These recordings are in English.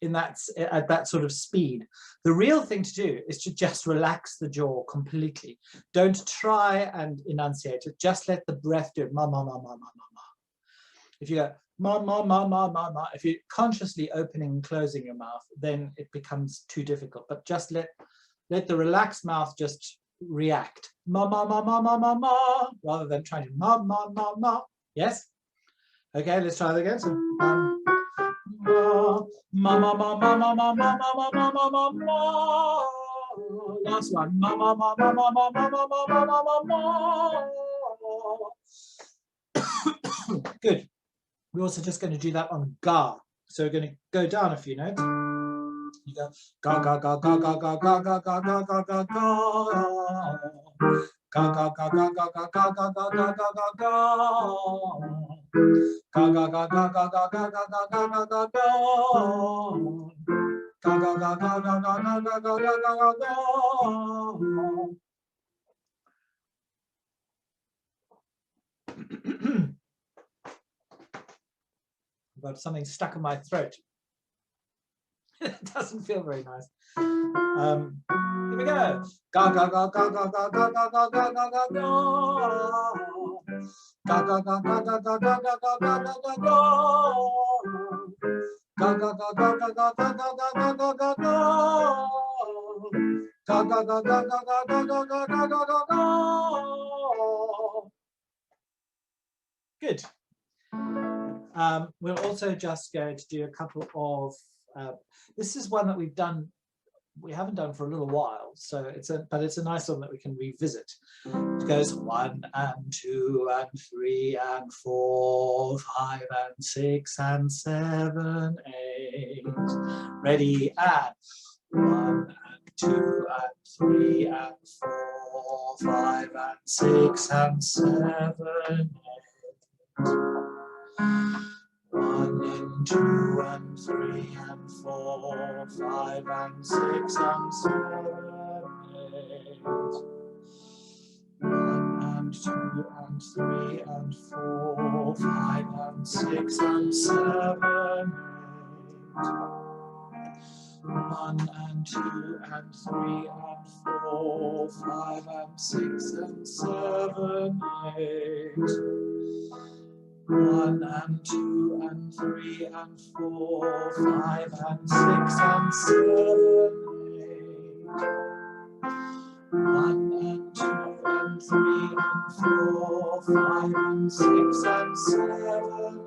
in that at that sort of speed. The real thing to do is to just relax the jaw completely. Don't try and enunciate it. Just let the breath do it. Ma ma ma ma ma ma ma. If you go ma ma ma ma ma ma, if you're consciously opening and closing your mouth, then it becomes too difficult. But just let the relaxed mouth just react. Ma ma ma ma ma ma ma, rather than trying to ma ma ma ma. Yes. Okay, let's try that again. So ma ma ma ma ma ma ma ma ma ma ma ma ma. Last one. Ma ma ma ma ma ma ma ma ma ma ma ma. Good. We're also just going to do that on ga. So we're going to go down a few notes. You go ga ga ga ga ga ga ga ga ga ga ga ga ga. Ga ga ga ga ga ga ga ga ga ga ga ga ga. Ga ga ga ga ga ga ga ga ga ga ga ga ga. Ga ga ga ga ga ga ga ga ga ga ga ga. I've got something stuck in my throat. It doesn't feel very nice. Here we go. Ga ga ga ga ga ga ga ga ga ga ga ga ga. Ga ga ga ga ga ga ga ga ga ga ga ga ga. Ga ga ga ga ga ga ga ga ga ga ga ga ga. Ga ga ga ga ga ga ga ga ga ga ga ga ga. Good. We're also just going to do a couple of. This is one that we haven't done for a little while, so but it's a nice one that we can revisit. It goes 1 and 2 and 3 and 4, 5 and 6 and 7, 8. Ready, and 1 and 2 and 3 and 4, 5 and 6 and 7, 8. 1 and 2 and 3 and 4, 5 and 6 and 7, 8. 1 and 2 and 3 and 4, 5 and 6 and 7, 8. 1 and 2 and 3 and 4, 5 and 6 and 7, 8. 1 and 2 and 3 and 4, 5 and 6 and 7, 8. 1 and 2 and 3 and 4, 5 and 6 and 7,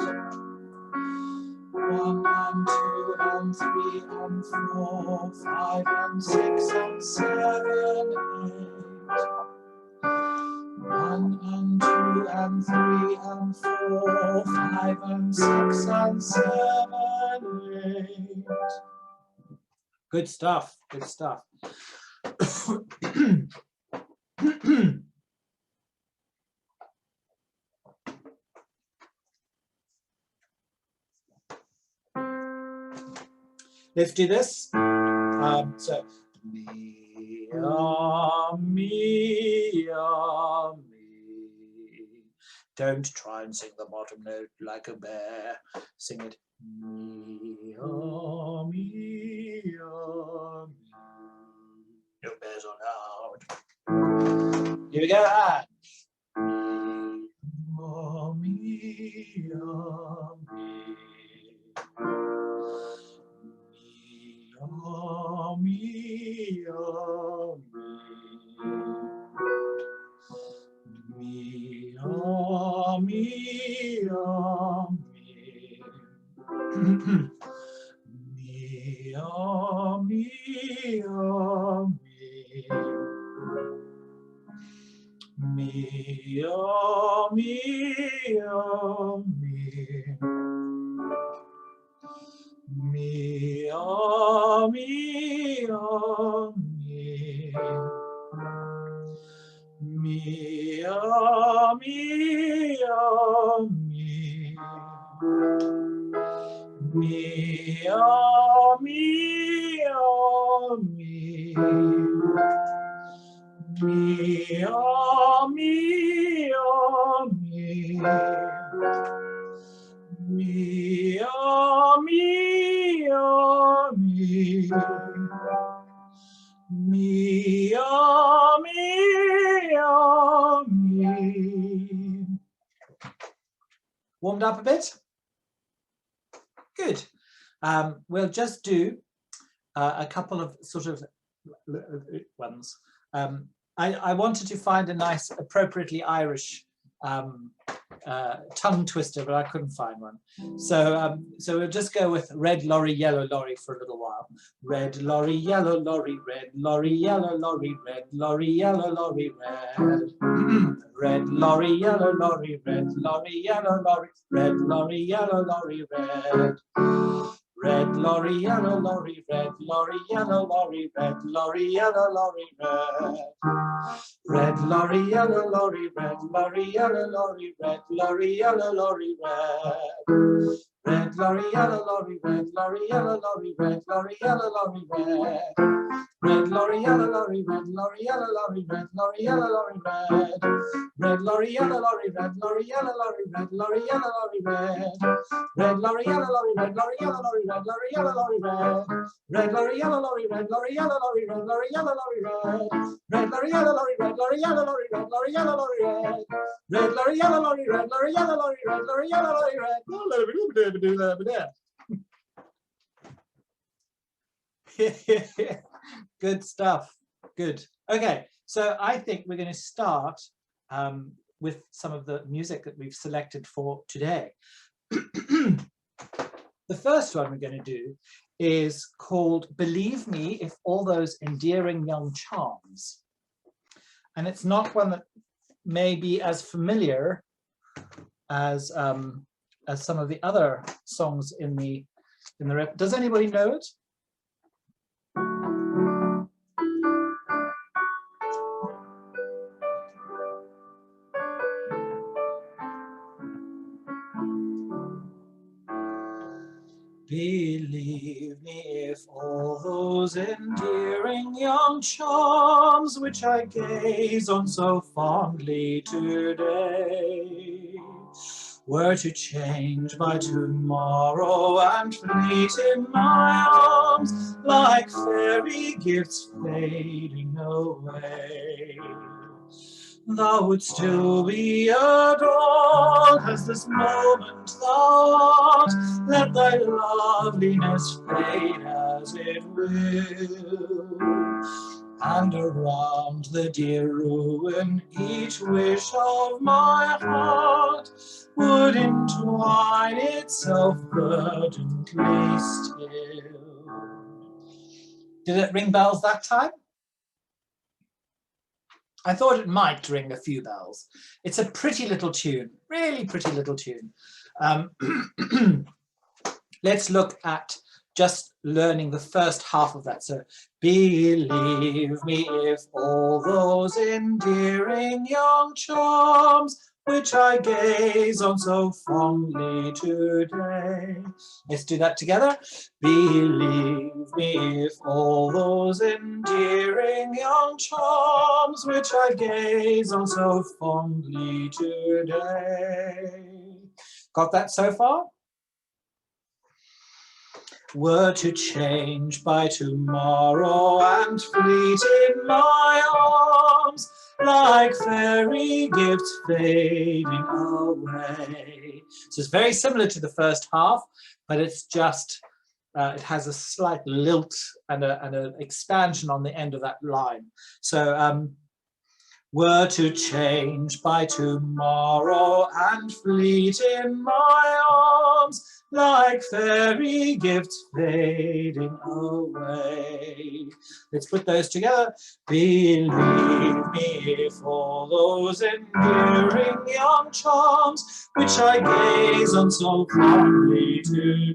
8. 1 and 2 and 3 and 4, 5 and 6 and 7, 8. 1 and 2 and 3 and 4, 5 and 6 and 7, 8. Good stuff, good stuff. Let's do this. So, me, me, me. Don't try and sing the bottom note like a bear. Sing it. Me, me, me. No bears allowed. Here we go. Me, me, me. Me, Warmed up a bit? Good. We'll just do a couple of sort of ones. I wanted to find a nice, appropriately Irish tongue twister, but I couldn't find one. So we'll just go with red lorry, yellow lorry for a little while. Red lorry, yellow lorry, red lorry, yellow lorry, red lorry, yellow lorry, red. Red lorry, yellow lorry, red lorry, yellow lorry, red lorry, yellow lorry, red. Red lorry, yellow lorry, red lorry, yellow lorry, red lorry, yellow lorry, red. Red lorry, yellow lorry, red lorry, yellow lorry, red lorry, yellow lorry, red. Red lorry, yellow lorry, red lorry, yellow lorry, red lorry, yellow lorry, red. Red lorry, yellow lorry, red lorry, yellow lorry, red lorry, yellow lorry, red. Red lorry, yellow lorry, red lorry, yellow lorry, red lorry, yellow lorry, red. Red lorry, yellow lorry, red lorry, yellow lorry, red lorry, yellow lorry, red. Red lorry, yellow lorry, red lorry, yellow lorry, red lorry, yellow lorry, red. Red lorry, yellow lorry, red lorry, yellow lorry, red lorry, yellow lorry, red. Red lorry, yellow lorry, red lorry, yellow lorry, red lorry, yellow lorry, red. Good stuff. Good. Okay, so I think we're going to start with some of the music that we've selected for today. The first one we're going to do is called Believe Me If All Those Endearing Young Charms. And it's not one that may be as familiar as some of the other songs in the rep. Does anybody know it? Believe me if all those endearing young charms which I gaze on so fondly today were to change by tomorrow and fleet in my arms like fairy gifts fading away. Thou would still be adored as this moment thou art. Let thy loveliness fade as it will, and around the dear ruin each wish of my heart would entwine itself verdantly still. Did it ring bells that time? I thought it might ring a few bells. It's a pretty little tune, really pretty little tune. Let's look at just learning the first half of that. So, believe me if all those endearing young charms which I gaze on so fondly today. Let's do that together. Believe me if all those endearing young charms which I gaze on so fondly today. Got that so far? Were to change by tomorrow and fleet in my arms like fairy gifts fading away. So it's very similar to the first half, but it's just it has a slight lilt and an expansion on the end of that line. So were to change by tomorrow and fleet in my arms like fairy gifts fading away. Let's put those together. Believe me if all those endearing young charms which I gaze on so fondly today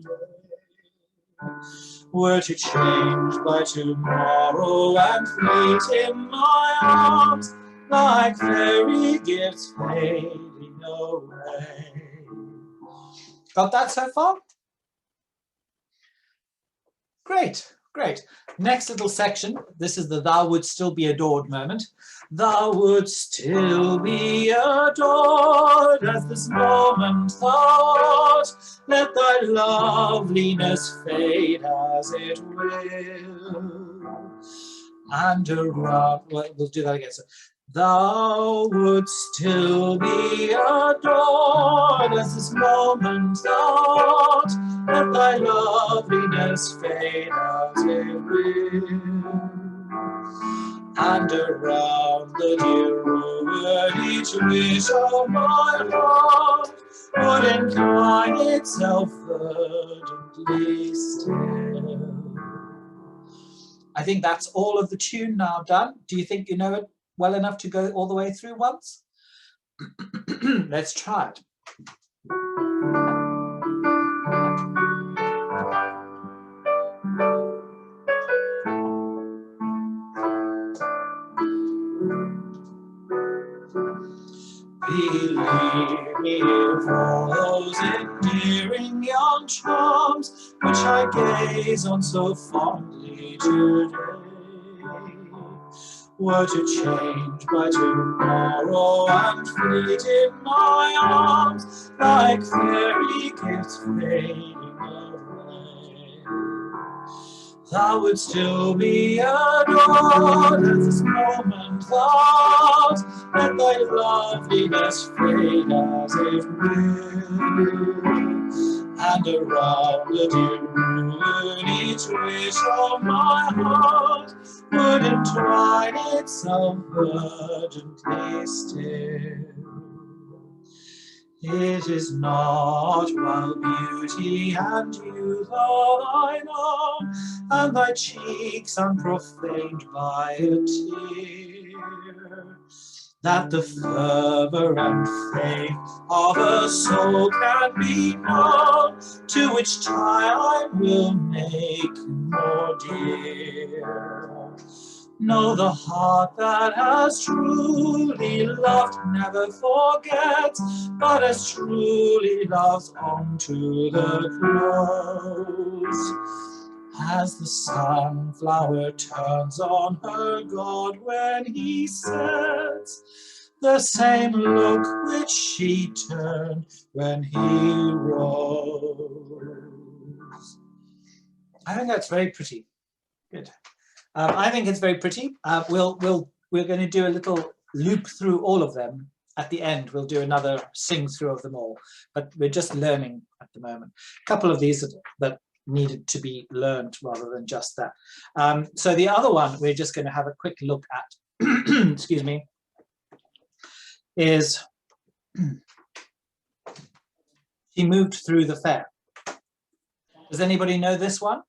were to change by tomorrow and fleet in my arms like fairy gifts fading away. Got that so far? Great, great. Next little section, this is the thou would still be adored moment. Thou would still be adored as this moment thou art. Let thy loveliness fade as it will. And around, well, we'll do that again. So, Thou wouldst still be adored as this moment thought, let thy loveliness fade as it will. And around the dear ruin each wish of my heart would incline itself verdantly still. I think that's all of the tune now done. Do you think you know it well enough to go all the way through once? Let's try it. Believe me, for those endearing young charms which I gaze on so fondly today were to change by tomorrow and fleet in my arms like fairy gifts fading away. Thou would still be adored as this moment thought, let thy loveliness fade as it will. And around the dear ruin each wish of my heart would entwine itself urgently still. It is not while beauty and youth are thine own, and thy cheeks unprofaned by a tear, that the fervour and faith of a soul can be known, to which time will make more dear. No, the heart that has truly loved never forgets, but as truly loves on to the close. As the sunflower turns on her god when he sets, the same look which she turned when he rose. I think that's very pretty. Good. I think it's very pretty. We're going to do a little loop through all of them. At the end, we'll do another sing through of them all, but we're just learning at the moment. A couple of these that needed to be learned rather than just that. So the other one we're just going to have a quick look at, excuse me, is She Moved Through the Fair. Does anybody know this one?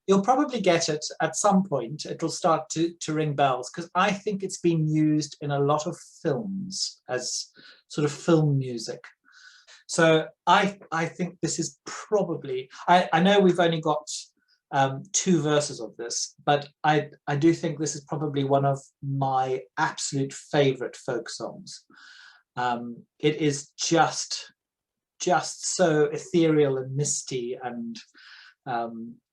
You'll probably get it at some point. It'll start to ring bells, because I think it's been used in a lot of films as sort of film music. So I think this is probably, I know we've only got 2 verses of this, but I do think this is probably one of my absolute favorite folk songs. It is just so ethereal and misty and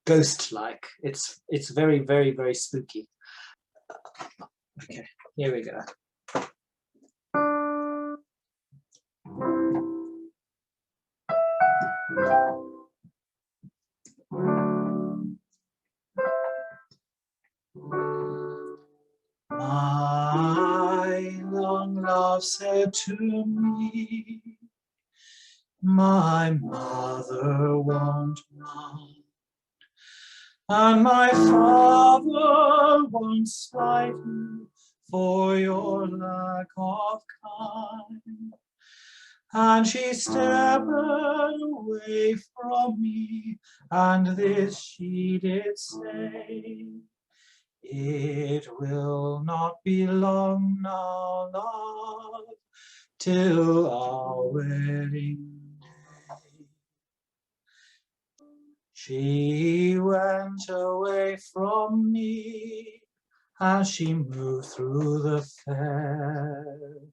ghost-like. It's very, very, very spooky. Okay, here we go. My long love said to me, my mother won't mind, and my father won't slight you for your lack of kind. And she stepped away from me, and this she did say, it will not be long now, love, till our wedding day. She went away from me as she moved through the fair,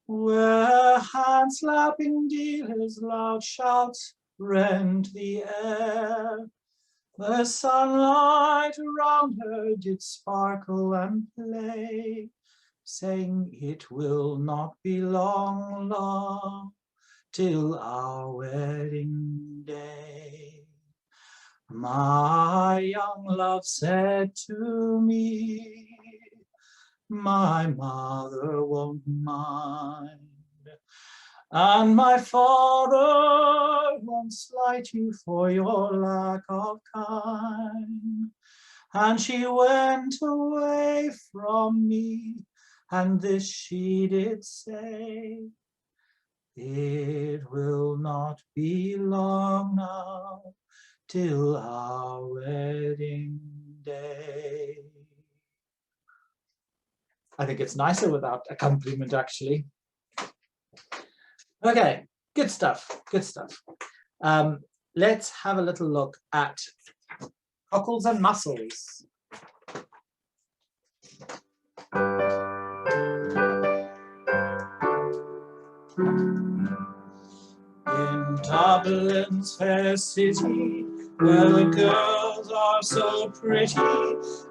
where hand-slapping dealers' loud shouts rent the air. The sunlight around her did sparkle and play, saying it will not be long, long, till our wedding day. My young love said to me, my mother won't mind. And my father won't slight you for your lack of kind. And she went away from me, and this she did say, it will not be long now till our wedding day. I think it's nicer without accompaniment, actually. Okay, good stuff, good stuff. Let's have a little look at Cockles and Mussels. In Dublin's fair city, where the girls are so pretty,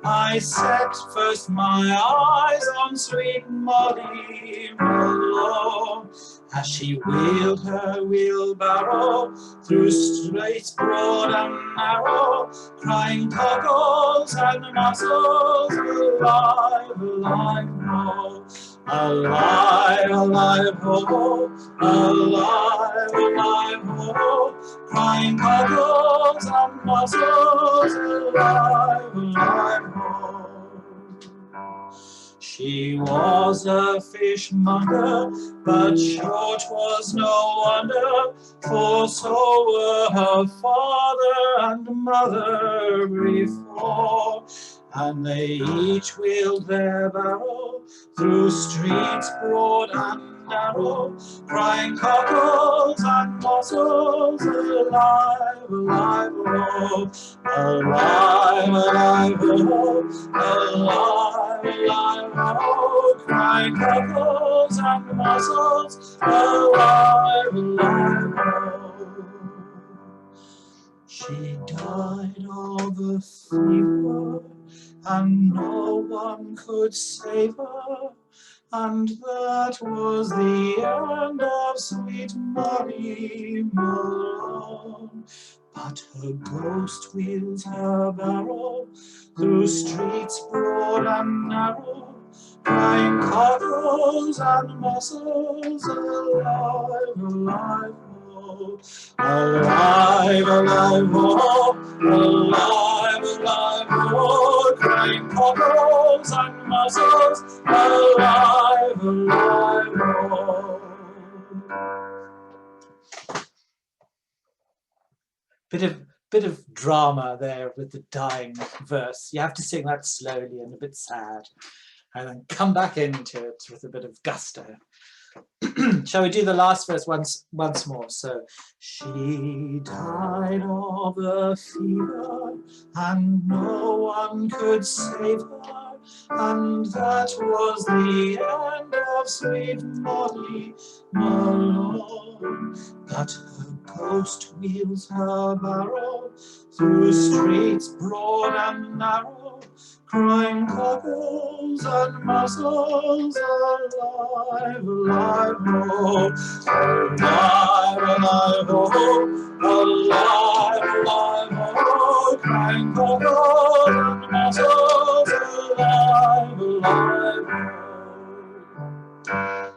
I set first my eyes on sweet Molly Malone, as she wheeled her wheelbarrow through streets broad and narrow, crying Cockles and Mussels, alive, alive, ho, alive, alive, ho, alive, alive, ho, crying Cockles and Mussels, alive, alive, ho. She was a fishmonger, but short was no wonder, for so were her father and mother before. And they each wheeled their barrow through streets broad and narrow, crying Cockles and Mussels, alive, alive, oh, alive, alive, oh, alive, alive, oh, crying Cockles and Mussels, alive, alive, oh. She died of a fever, and no one could save her, and that was the end of sweet Molly Malone. But her ghost wheels her barrow through streets broad and narrow, crying Cockles and Mussels, alive, alive, oh, alive, alive, oh, alive, alive, oh, crying Cockles and Mussels, alive, alive, oh. Bit of drama there with the dying verse. You have to sing that slowly and a bit sad, and then come back into it with a bit of gusto. Shall we do the last verse once more? So, she died of a fever, and no one could save her, and that was the end of sweet Molly Malone. But her ghost wheels her barrow through streets broad and narrow, crying Cockles and Mussels, alive, alive, oh, alive, alive, oh, alive, alive, oh, crying Cockles and Mussels, alive, alive, oh.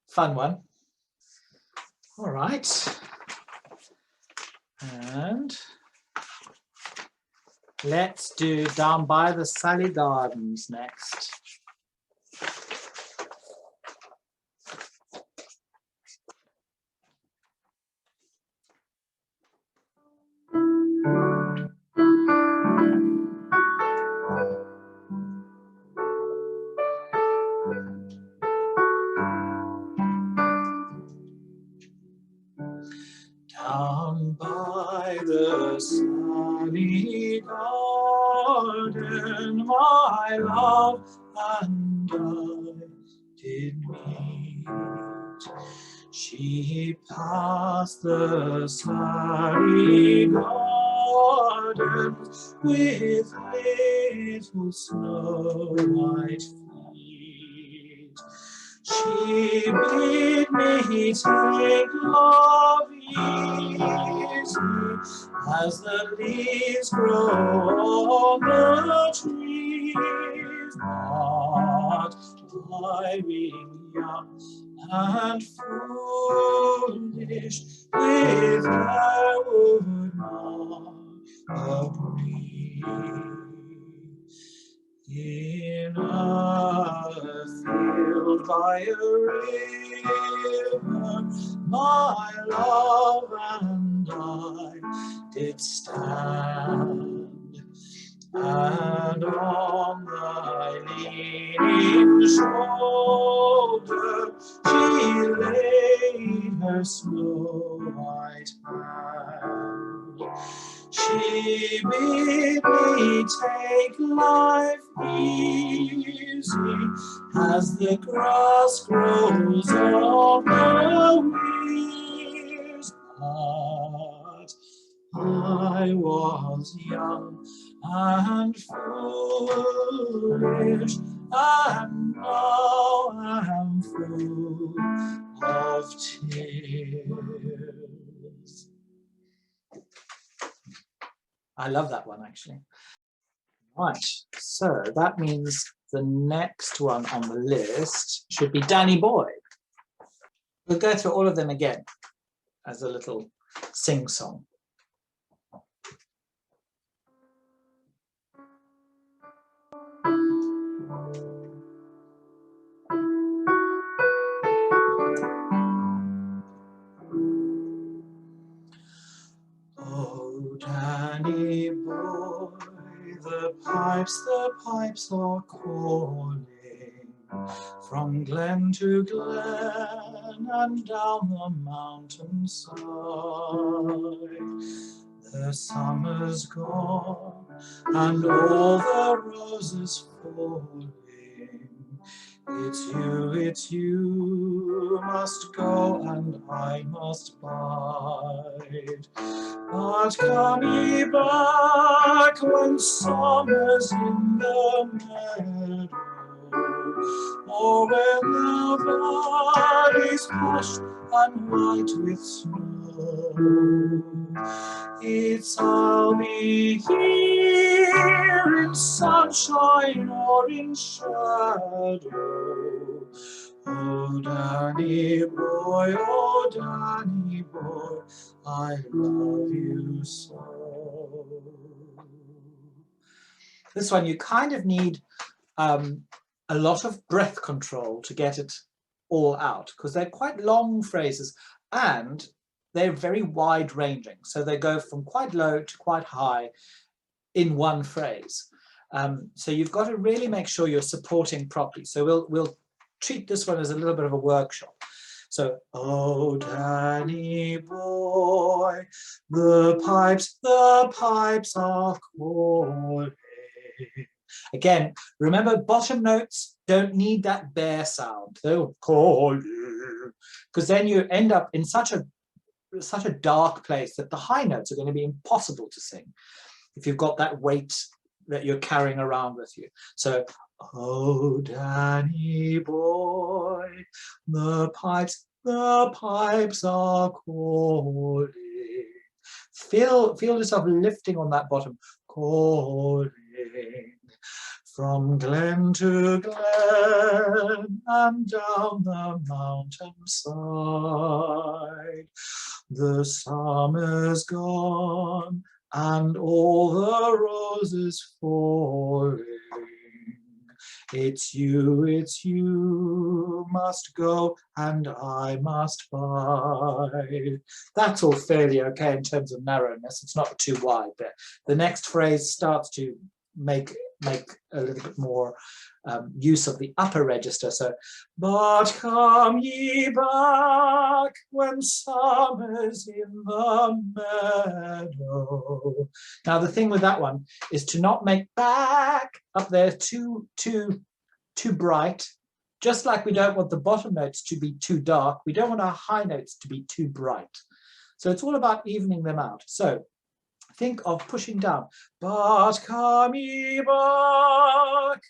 Fun one. All right. And let's do Down by the Salley Gardens next. Down by the Salley Garden, my love and I did meet. She passed the Salley Garden with little snow white feet. She bid me take love easy as the leaves grow on the tree. is not I being young and foolish with her would not agree. In a field by a river, my love and I did stand, and on thy leaning shoulder she laid her snow white hand. She bid me take life easy as the grass grows on the weirs. But I was young and foolish, and now am full of tears. I love that one, actually. Right, so that means the next one on the list should be Danny Boy. We'll go through all of them again as a little sing-song. Oh, Danny Boy, the pipes are calling from glen to glen and down the mountainside. The summer's gone and all the roses falling. It's you must go and I must bide. But come ye back when summer's in the meadow, or when the valley's hushed and white with snow. I'll be here in sunshine or in shadow. Oh, Danny boy, I love you so. This one you kind of need a lot of breath control to get it all out, because they're quite long phrases and they're very wide ranging. So they go from quite low to quite high in one phrase. So you've got to really make sure you're supporting properly. So we'll treat this one as a little bit of a workshop. So, oh, Danny boy, the pipes are calling. Again, remember, bottom notes don't need that bare sound. They'll call you, because then you end up in such a dark place that the high notes are going to be impossible to sing if you've got that weight that you're carrying around with you. So, oh, Danny boy, the pipes are calling. Feel yourself lifting on that bottom, calling. From glen to glen and down the mountainside. The summer's gone and all the roses falling. It's you must go and I must bide. That's all fairly okay in terms of narrowness. It's not too wide there. The next phrase starts to make a little bit more use of the upper register. So, but come ye back when summer's in the meadow. Now the thing with that one is to not make back up there too bright. Just like we don't want the bottom notes to be too dark, we don't want our high notes to be too bright. So it's all about evening them out. So think of pushing down, but come ye back.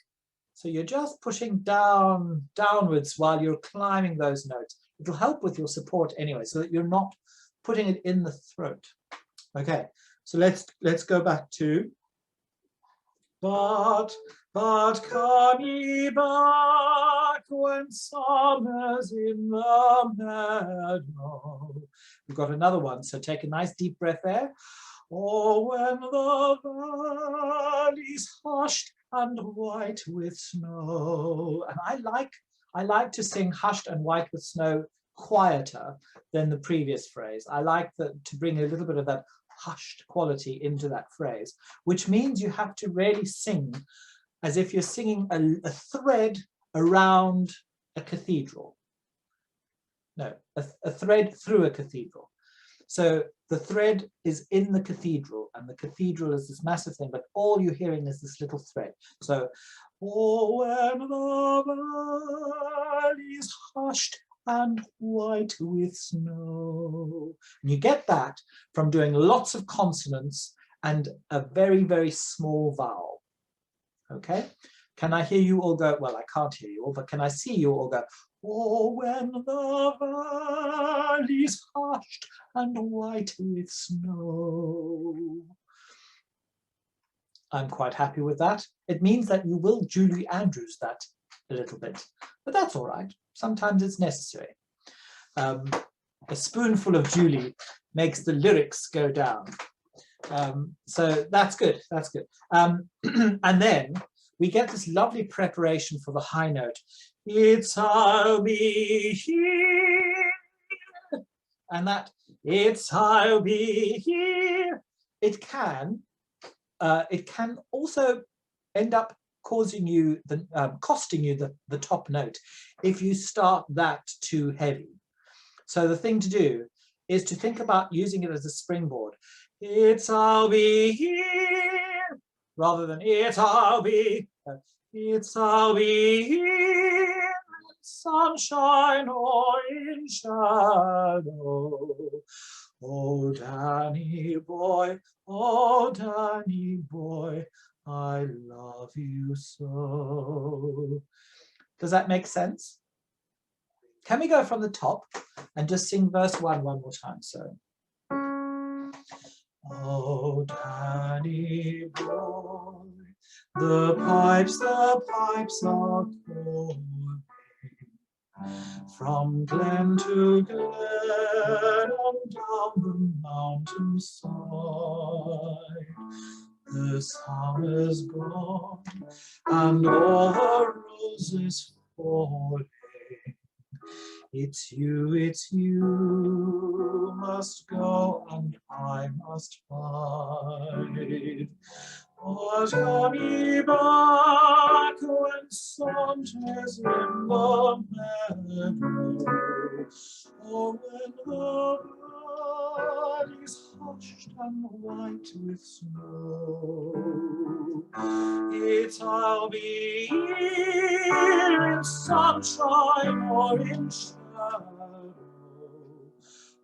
So you're just pushing downwards while you're climbing those notes. It'll help with your support anyway, so that you're not putting it in the throat. Okay, so let's go back to but come ye back when summer's in the meadow. We've got another one, so take a nice deep breath there. Or when the valley's hushed and white with snow. And I like to sing hushed and white with snow quieter than the previous phrase. I like to bring a little bit of that hushed quality into that phrase, which means you have to really sing as if you're singing a thread around a cathedral. No, a thread through a cathedral. So the thread is in the cathedral, and the cathedral is this massive thing, but all you're hearing is this little thread. So, oh, when the valley's hushed and white with snow. And you get that from doing lots of consonants and a very, very small vowel. Okay? Can I hear you all go? Well, I can't hear you all, but can I see you all go? Oh, when the valley's hushed and white with snow. I'm quite happy with that. It means that you will Julie Andrews that a little bit, but that's all right. Sometimes it's necessary. A spoonful of Julie makes the lyrics go down. So that's good, that's good. And then we get this lovely preparation for the high note. It's I'll be here. And that, it's I'll be here. It can also end up costing you the top note if you start that too heavy. So the thing to do is to think about using it as a springboard. It's I'll be here, rather than it's I'll be here, in sunshine or in shadow. Oh, Danny boy, I love you so. Does that make sense? Can we go from the top and just sing verse 1 one more time? So, oh, Danny boy, the pipes are calling. From glen to glen and down the mountainside, the summer's gone and all the roses falling. It's you must go and I must bide. But come ye back when Santa's in the meadow, or when the valley's hushed and white with snow. It's I'll be here in sunshine or in shadow.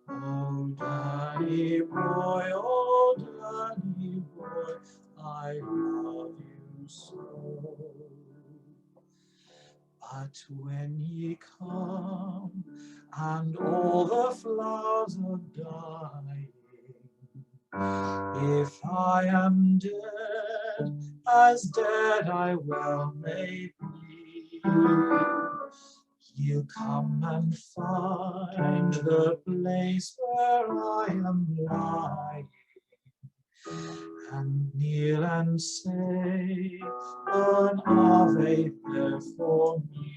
Oh, Danny boy, I love you so. But when ye come and all the flowers are dying, if I am dead, as dead I well may be, you come and find the place where I am lying, and kneel and say an Ave there for me.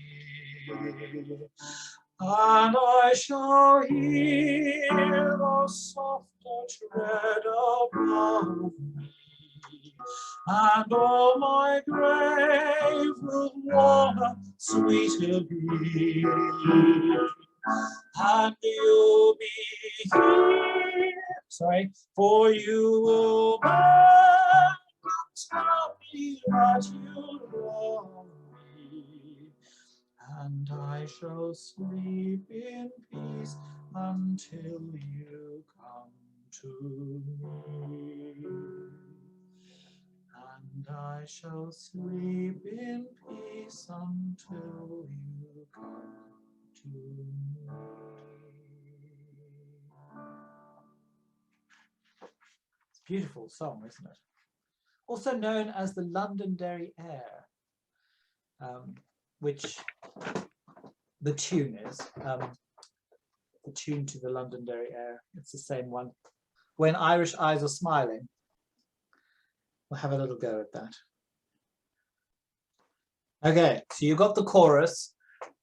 And I shall hear the softer tread above me, and all my grave will warmer, sweeter be. And you'll be here, for you will beg and tell me that you love me. And I shall sleep in peace until you come to me. And I shall sleep in peace until you come to me. It's a beautiful song, isn't it? also known as the Londonderry Air, which the tune is. The tune to the Londonderry Air. It's the same one. When Irish eyes are smiling. We'll have a little go at that. Okay, so you got the chorus.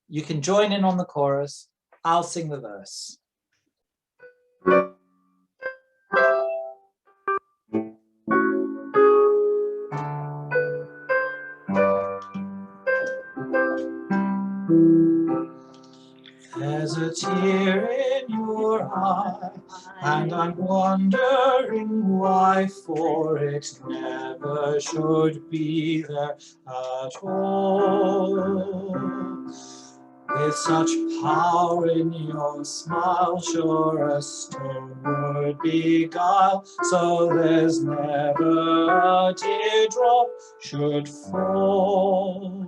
You can join in on the chorus. I'll sing the verse. There's a tear in your eye, and I'm wondering why, for it never should be there at all. With such power in your smile, sure a stone would beguile, so there's never a teardrop should fall.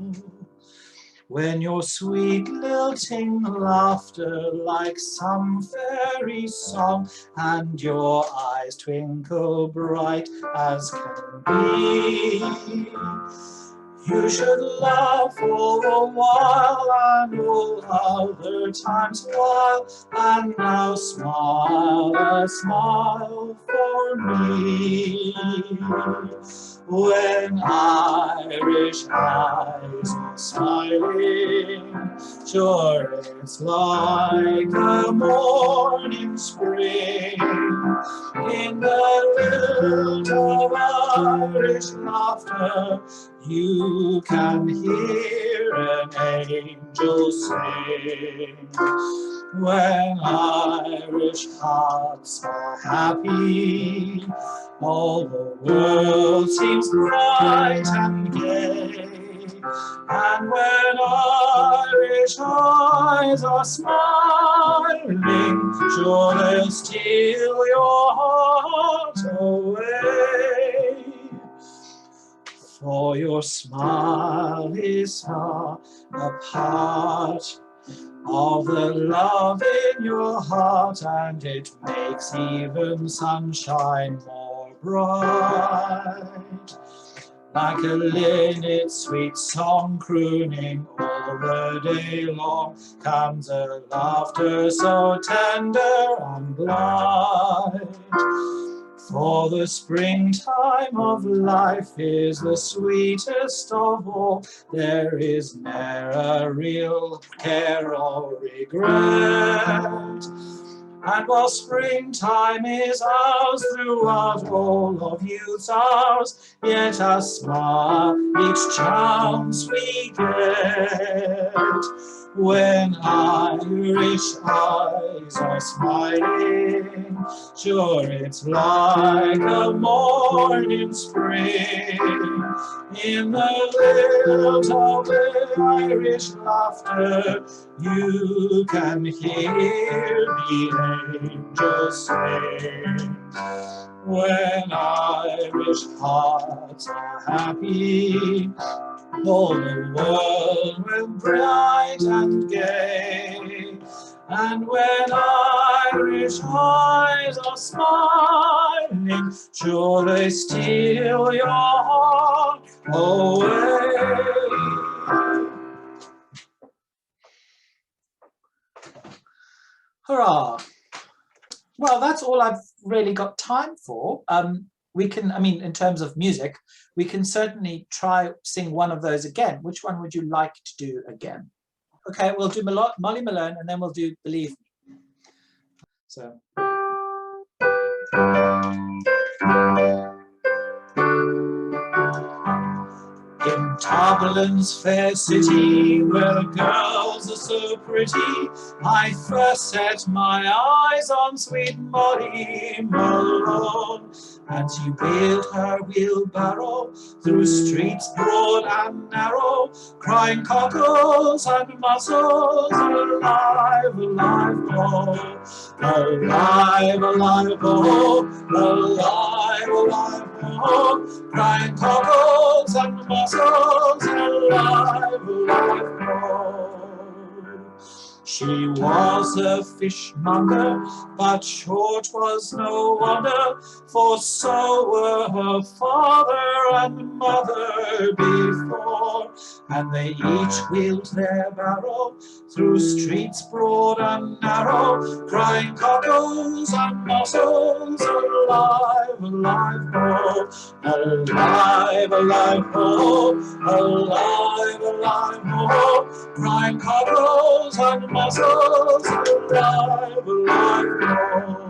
When your sweet lilting laughter like some fairy song, and your eyes twinkle bright as can be, you should laugh all the while and all other times while, and now smile a smile for me. When Irish eyes are smiling, sure it's like a morning spring. In the lilt of Irish laughter, you can hear an angel sing. When Irish hearts are happy, all the world seems bright and gay. And when Irish eyes are smiling, sure they'll steal your heart away. For your smile is far a part of the love in your heart, and it makes even sunshine more bright. Like a linnet sweet song crooning all the day long, comes a laughter so tender and blithe. For the springtime of life is the sweetest of all. There is ne'er a real care or regret. And while springtime is ours throughout all of youth's hours, yet a smile each chance we get. When Irish eyes are smiling, sure it's like a morning spring. In the lilt of Irish laughter, you can hear the angels sing. When Irish hearts are happy, all the world will bright and gay. And when Irish eyes are smiling, sure they steal your heart away. Hurrah! Well, that's all I've really got time for. We can, in terms of music, we can certainly try sing one of those again. Which one would you like to do again? Okay, we'll do Molly Malone, and then we'll do Believe Me. So. In Tarpaulins' fair city, where the girls are so pretty, I first set my eyes on sweet Molly Malone. And she wheeled her wheelbarrow through streets broad and narrow, crying cockles and mussels, alive, alive, oh, alive, alive, oh, alive, alive, oh, crying cockles and mussels, alive, alive, oh. She was a fishmonger, but short was no wonder, for so were her father and mother before, and they each wheeled their barrow through streets broad and narrow, crying cockles and mussels, alive, alive, ho, alive, alive, ho, alive, alive, ho, crying cockles and mussels, alive, alive, ho.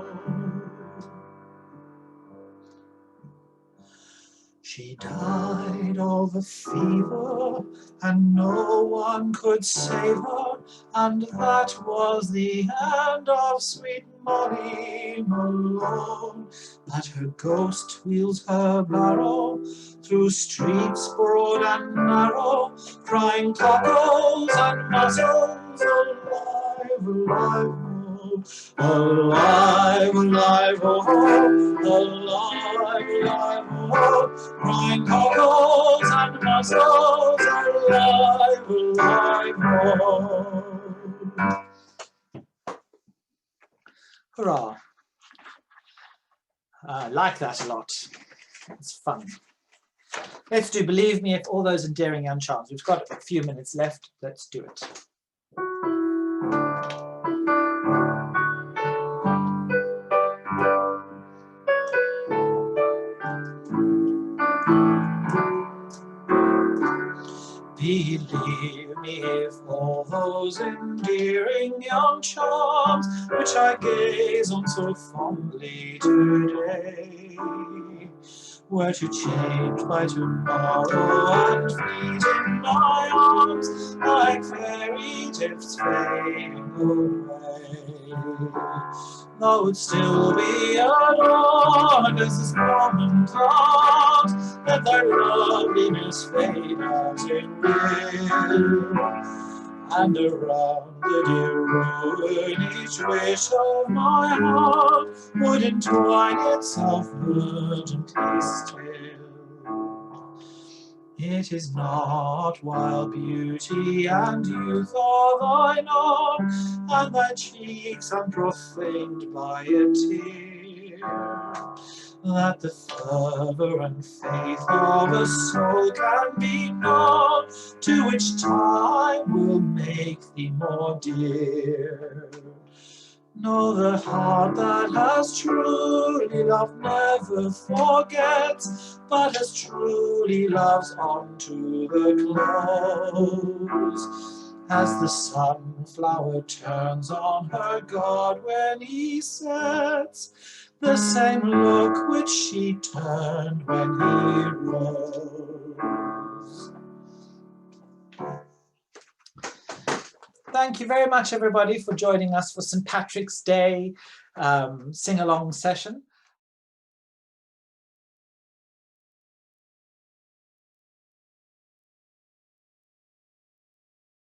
She died of a fever, and no one could save her, and that was the end of sweet Molly Malone. But her ghost wheels her barrow through streets broad and narrow, crying cockles and mussels, alive, alive, ho, alive, alive, ho, alive, alive, ho, crying cockles and mussels, alive, alive, ho. Hurrah. I like that a lot. It's fun. Let's do Believe Me If all those endearing young charms. We've got a few minutes left. Let's do it. Believe me if all those endearing young charms which I gaze on so fondly today were to change by tomorrow and fleet in my arms like fairy gifts fading away, thou would still be adored as this moment art, let thy loveliness fade as it will, and around the dear ruin each wish of my heart would entwine itself urgently still. It is not while beauty and youth are thine own, and thy cheeks unprofaned by a tear, that the fervour and faith of a soul can be known, to which time will make thee more dear. No, the heart that has truly loved never forgets, but as truly loves on to the close, as the sunflower turns on her god when he sets, the same look which she turned when he rose. Thank you very much, everybody, for joining us for St. Patrick's Day sing-along session.